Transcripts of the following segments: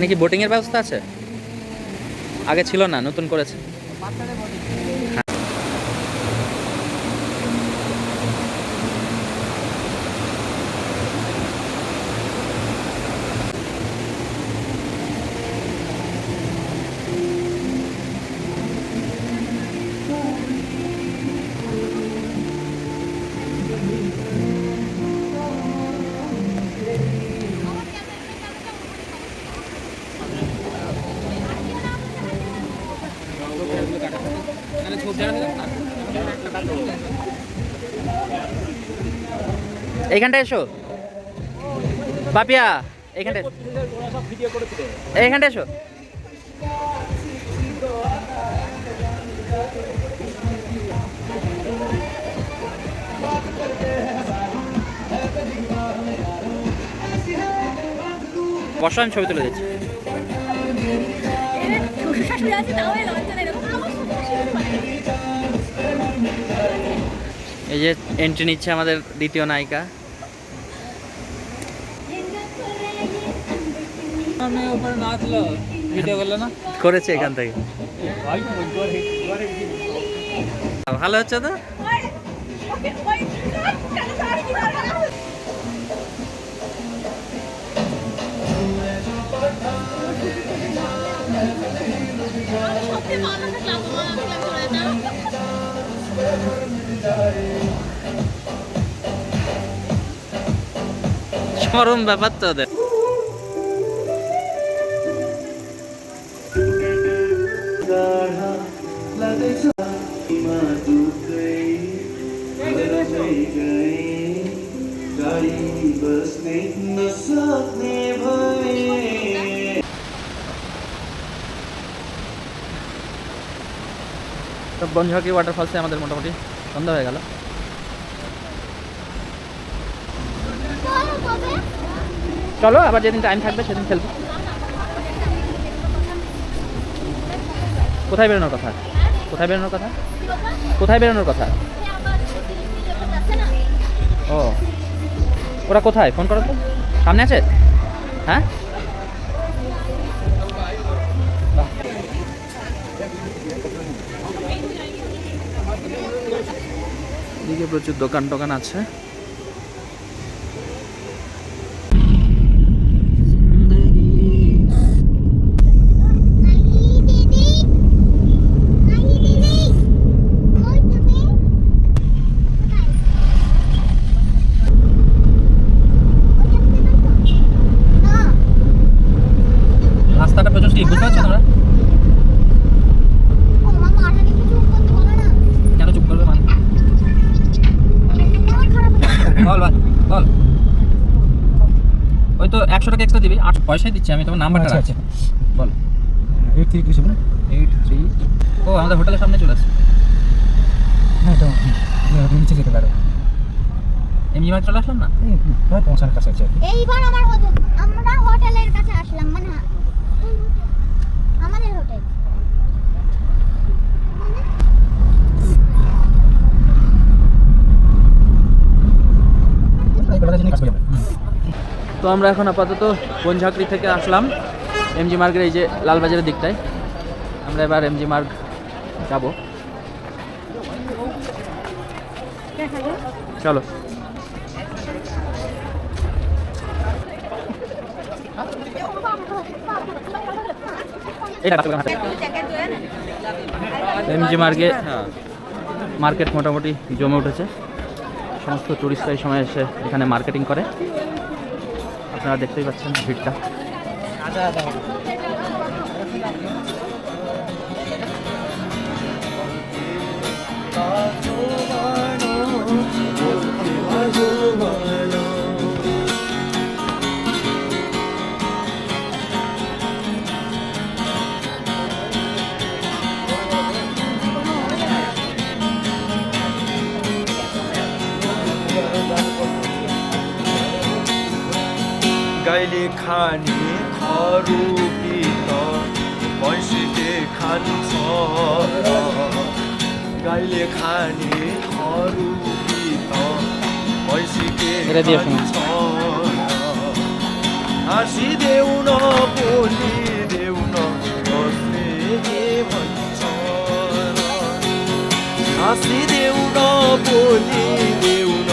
এখানে কি বোটিং এর ব্যবস্থা আছে? আগে ছিল না, নতুন করেছে। এইখানটা এসো পাপিয়া, এইখানটা এইখানটা এসো। বসো, আমি ছবি তুলে দিচ্ছি। এই যে এন্ট্রি নিচ্ছে আমাদের দ্বিতীয় নায়িকা। করেছে এখান থেকে, ভালো হচ্ছে তো। চরম ব্যাপার তো ওদের। তো বনঝাকি ওয়াটারফলসে আমাদের মোটামুটি সন্ধ্যা হয়ে গেল। চলো আবার যেদিন টাইম থাকবে সেদিন খেলবো। কোথায় বেরোনোর কথা? কোথায় বেরোনোর কথা? কোথায় বেরোনোর কথা? ও, ওরা কোথায়? ফোন করো তো। সামনে আছে? হ্যাঁ, এদিকে প্রচুর দোকান টোকান আছে। রাস্তাটা প্রচুর স্লিপ, বুঝতে পারছো তোমরা? কেন চুপ করবে? মানে বল বল বল। ওই তো 100 টাকা এক্সট্রা দিবি, 8 পয়সাই দিচ্ছি আমি, তোমার নাম্বারটা আছে। বল 83 কিছু না 83। ও আমাদের হোটেলের সামনে চলে আসছে। হ্যাঁ, তো নিচে যেতে পারো। এমনি মাত্র চলে আসলাম না, প্রায় পৌঁছানোর কাছে আছে। এইবার আমরা হোটেলের কাছে আসলাম, মানে আমাদের হোটেল। তো আমরা এখন আপাতত বনঝাঁকড়ি থেকে আসলাম এমজি মার্গের এই যে লালবাজারের দিকটায়। আমরা এবার এমজি মার্গ যাব। চলো। এমজি মার্গে মার্কেট মোটামুটি জমে উঠেছে। সমস্ত টুরিস্টরা এই সময় এসে এখানে মার্কেটিং করে। আপনারা দেখতেই পাচ্ছেন ভিড়টা। गाइले खाने खरुपित भैँसीले खान्छ गाइले खाने खरुपित भैँसीले खान्छ 다시 देउन बोली देउन कसले भन्छ दासी देउन बोली देउन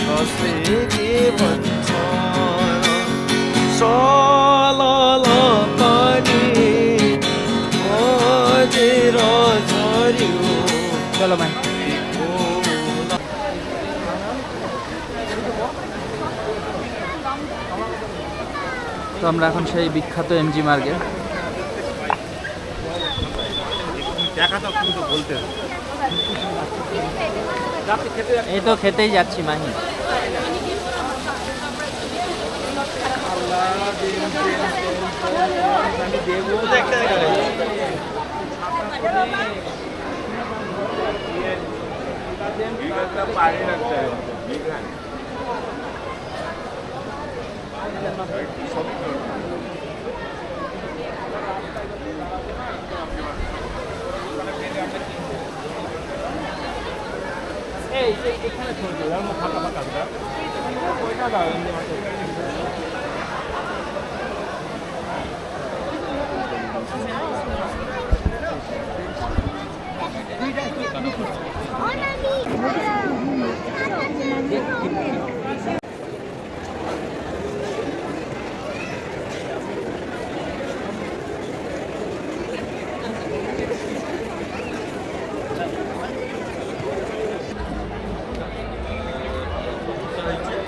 कसले भन्छ सलल पानी बजेर झर्यो চলো ভাই। তো আমরা এখন সেই বিখ্যাত এমজি মার্গে। এই তো খেতেই যাচ্ছি মাহি।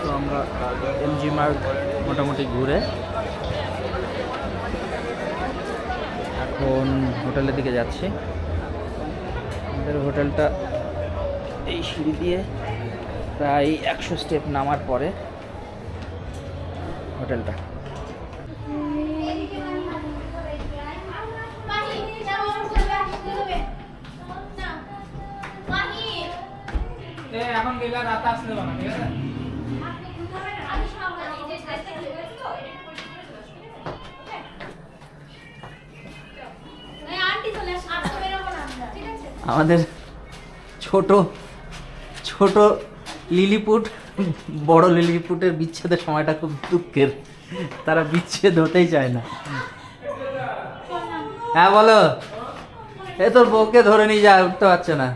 তো আমরা এমজি মার্গ মোটামুটি ঘুরে এখন হোটেলের দিকে যাচ্ছি। আমাদের হোটেলটা এই সিঁড়ি দিয়ে প্রায় 100 স্টেপ নামার পরে হোটেলটা। এখন গেলে রাত আসলে না, ঠিক আছে? আমাদের ছোট ছোট লিলিপুট বড় লিলিপুটের বিচ্ছেদের সময়টা খুব দুঃখের, তারা বিচ্ছেদ হতেই চায় না। হ্যাঁ বলো, এ তোর বউকে ধরে নিয়ে যায়, উঠতে পারছে না।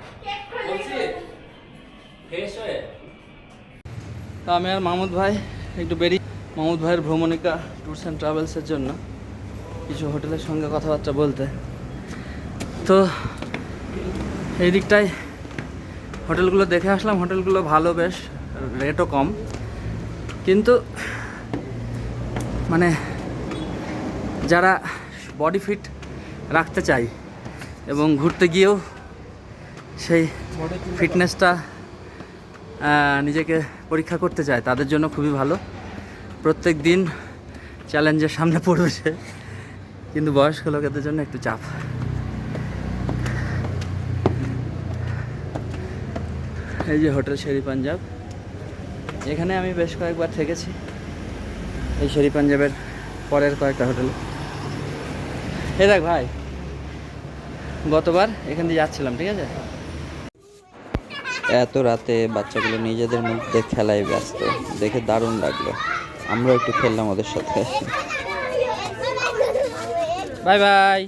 তো আমি আর মাহমুদ ভাই একটু বেরিয়ে মাহমুদ ভাইয়ের ভ্রমণিকা ট্যুরস অ্যান্ড ট্রাভেলসের জন্য কিছু হোটেলের সঙ্গে কথাবার্তা বলতে। তো এই দিকটায় হোটেলগুলো দেখে আসলাম, হোটেলগুলো ভালো, বেশ রেটও কম, কিন্তু মানে যারা বডি ফিট রাখতে চায় এবং ঘুরতে গিয়েও সেই ফিটনেসটা নিজেকে পরীক্ষা করতে চায় তাদের জন্য খুবই ভালো। প্রত্যেক দিন চ্যালেঞ্জের সামনে পড়বে সে, কিন্তু বয়স্ক লোকেদের জন্য একটু চাপ। এই যে হোটেল শেরি পাঞ্জাব, এখানে আমি বেশ কয়েকবার থেকেছি, এই শেরি পাঞ্জাবের পরের কয়েকটা হোটেলে। এই দেখ ভাই, গতবার এখান দিয়ে যাচ্ছিলাম, ঠিক আছে? এত রাতে বাচ্চাগুলো নিজেদের মধ্যে খেলায় ব্যস্ত দেখে দারুণ লাগলো। আমরা একটু খেললাম ওদের সাথে। Bye bye.